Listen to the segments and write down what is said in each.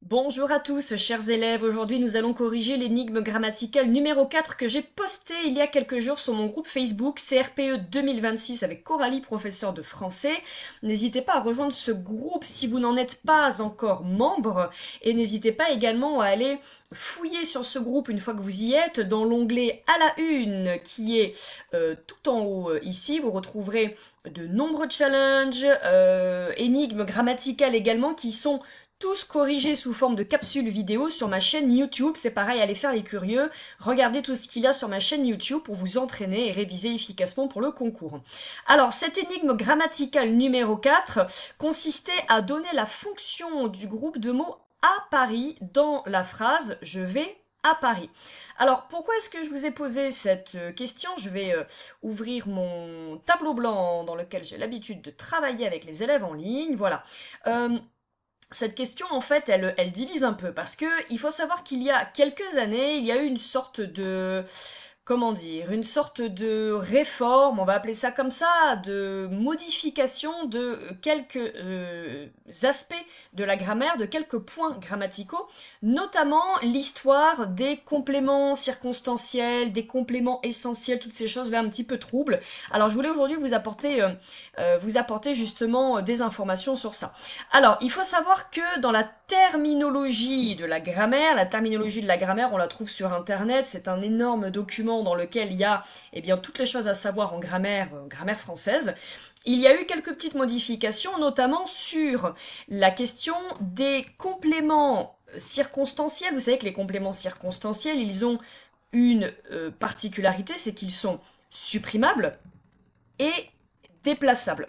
Bonjour à tous, chers élèves. Aujourd'hui, nous allons corriger l'énigme grammaticale numéro 4 que j'ai postée il y a quelques jours sur mon groupe Facebook CRPE 2026 avec Coralie, professeure de français. N'hésitez pas à rejoindre ce groupe si vous n'en êtes pas encore membre et n'hésitez pas également à aller fouiller sur ce groupe une fois que vous y êtes dans l'onglet à la une qui est tout en haut ici. Vous retrouverez de nombreux challenges, énigmes grammaticales également qui sont tous corrigés sous forme de capsules vidéo sur ma chaîne YouTube. C'est pareil, allez faire les curieux, regardez tout ce qu'il y a sur ma chaîne YouTube pour vous entraîner et réviser efficacement pour le concours. Alors, cette énigme grammaticale numéro 4 consistait à donner la fonction du groupe de mots à Paris dans la phrase « Je vais à Paris ». Alors, pourquoi est-ce que je vous ai posé cette question? Je vais ouvrir mon tableau blanc dans lequel j'ai l'habitude de travailler avec les élèves en ligne. Voilà. Cette question, en fait, elle divise un peu, parce que il faut savoir qu'il y a quelques années, il y a eu une sorte de, comment dire, une sorte de réforme, on va appeler ça comme ça, de modification de quelques aspects de la grammaire, de quelques points grammaticaux, notamment l'histoire des compléments circonstanciels, des compléments essentiels, toutes ces choses-là un petit peu troubles. Alors, je voulais aujourd'hui vous apporter justement des informations sur ça. Alors, il faut savoir que dans la terminologie de la grammaire, on la trouve sur Internet, c'est un énorme document dans lequel il y a toutes les choses à savoir en grammaire, grammaire française. Il y a eu quelques petites modifications, notamment sur la question des compléments circonstanciels. Vous savez que les compléments circonstanciels, ils ont une particularité, c'est qu'ils sont supprimables et déplaçables.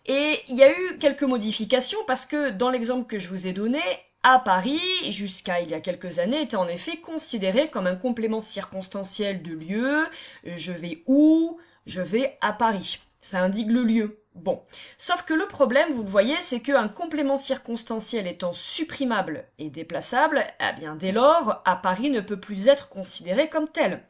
Et il y a eu quelques modifications parce que dans l'exemple que je vous ai donné, à Paris, jusqu'à il y a quelques années, était en effet considéré comme un complément circonstanciel de lieu. Je vais où? Je vais à Paris. Ça indique le lieu. Bon. Sauf que le problème, vous le voyez, c'est qu'un complément circonstanciel étant supprimable et déplaçable, eh bien dès lors, à Paris ne peut plus être considéré comme tel.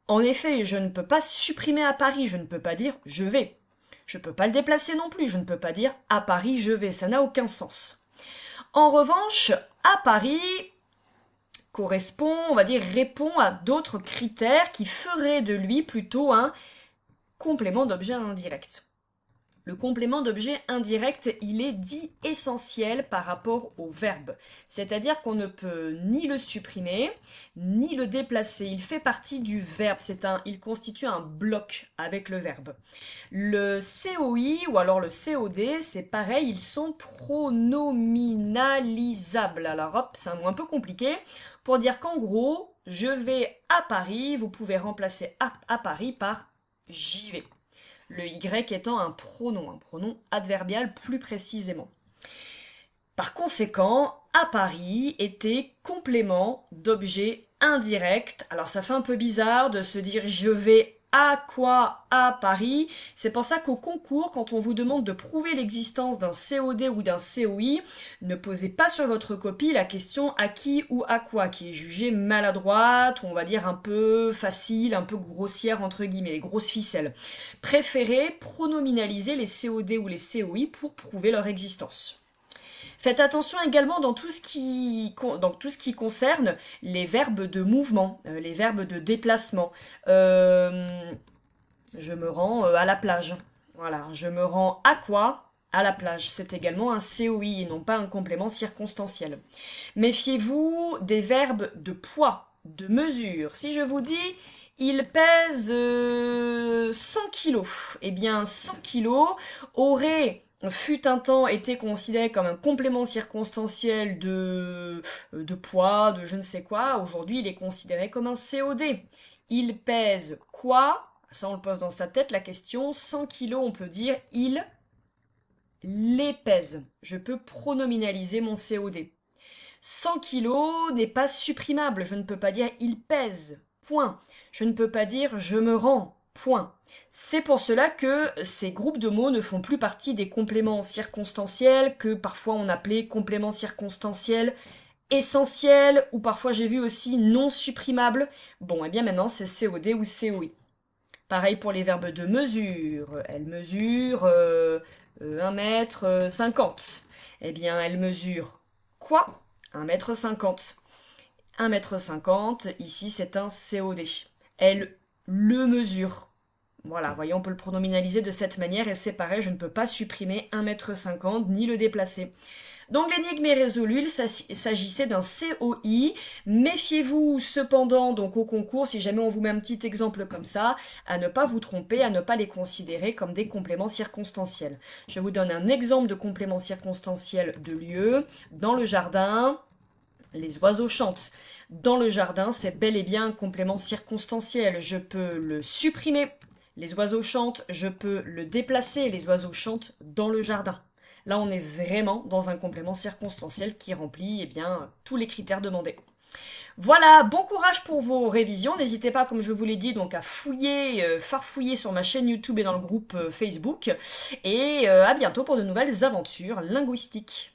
En effet, je ne peux pas supprimer à Paris, je ne peux pas dire je vais. Je ne peux pas le déplacer non plus, je ne peux pas dire à Paris je vais, ça n'a aucun sens. En revanche, à Paris correspond, on va dire, répond à d'autres critères qui feraient de lui plutôt un complément d'objet indirect. Le complément d'objet indirect, il est dit essentiel par rapport au verbe. C'est-à-dire qu'on ne peut ni le supprimer, ni le déplacer. Il fait partie du verbe. Il constitue un bloc avec le verbe. Le COI ou alors le COD, c'est pareil, ils sont pronominalisables. Alors hop, c'est un mot un peu compliqué pour dire qu'en gros, je vais à Paris, vous pouvez remplacer à Paris par j'y vais. Le Y étant un pronom adverbial plus précisément. Par conséquent, à Paris était complément d'objet indirect. Alors ça fait un peu bizarre de se dire je vais à quoi à Paris. C'est pour ça qu'au concours, quand on vous demande de prouver l'existence d'un COD ou d'un COI, ne posez pas sur votre copie la question à qui ou à quoi, qui est jugée maladroite, ou on va dire un peu facile, un peu grossière entre guillemets, les grosses ficelles. Préférez pronominaliser les COD ou les COI pour prouver leur existence. Faites attention également dans tout ce qui concerne les verbes de mouvement, les verbes de déplacement. Je me rends à la plage. Voilà, je me rends à quoi? À la plage. C'est également un COI et non pas un complément circonstanciel. Méfiez-vous des verbes de poids, de mesure. Si je vous dis il pèse 100 kilos, eh bien 100 kilos aurait fut un temps été considéré comme un complément circonstanciel de poids, de je ne sais quoi. Aujourd'hui, il est considéré comme un COD. Il pèse quoi? Ça, on le pose dans sa tête, la question. 100 kilos, on peut dire il les pèse. Je peux pronominaliser mon COD. 100 kilos n'est pas supprimable. Je ne peux pas dire il pèse. Point. Je ne peux pas dire je me rends. Point. C'est pour cela que ces groupes de mots ne font plus partie des compléments circonstanciels que parfois on appelait compléments circonstanciels essentiels ou parfois j'ai vu aussi non supprimables. Bon, et bien maintenant c'est COD ou COI. Pareil pour les verbes de mesure. Elle mesure 1 mètre 50. Eh bien, elle mesure quoi? 1,50 m. 1,50 m, ici c'est un COD. Elle le mesure. Voilà, voyez, on peut le pronominaliser de cette manière et c'est pareil, je ne peux pas supprimer 1,50 m ni le déplacer. Donc l'énigme est résolue, il s'agissait d'un COI. Méfiez-vous cependant donc au concours, si jamais on vous met un petit exemple comme ça, à ne pas vous tromper, à ne pas les considérer comme des compléments circonstanciels. Je vous donne un exemple de complément circonstanciel de lieu. Dans le jardin, les oiseaux chantent. Dans le jardin, c'est bel et bien un complément circonstanciel. Je peux le supprimer. Les oiseaux chantent, je peux le déplacer. Les oiseaux chantent dans le jardin. Là, on est vraiment dans un complément circonstanciel qui remplit tous les critères demandés. Voilà, bon courage pour vos révisions. N'hésitez pas, comme je vous l'ai dit, donc à fouiller, farfouiller sur ma chaîne YouTube et dans le groupe Facebook. Et à bientôt pour de nouvelles aventures linguistiques.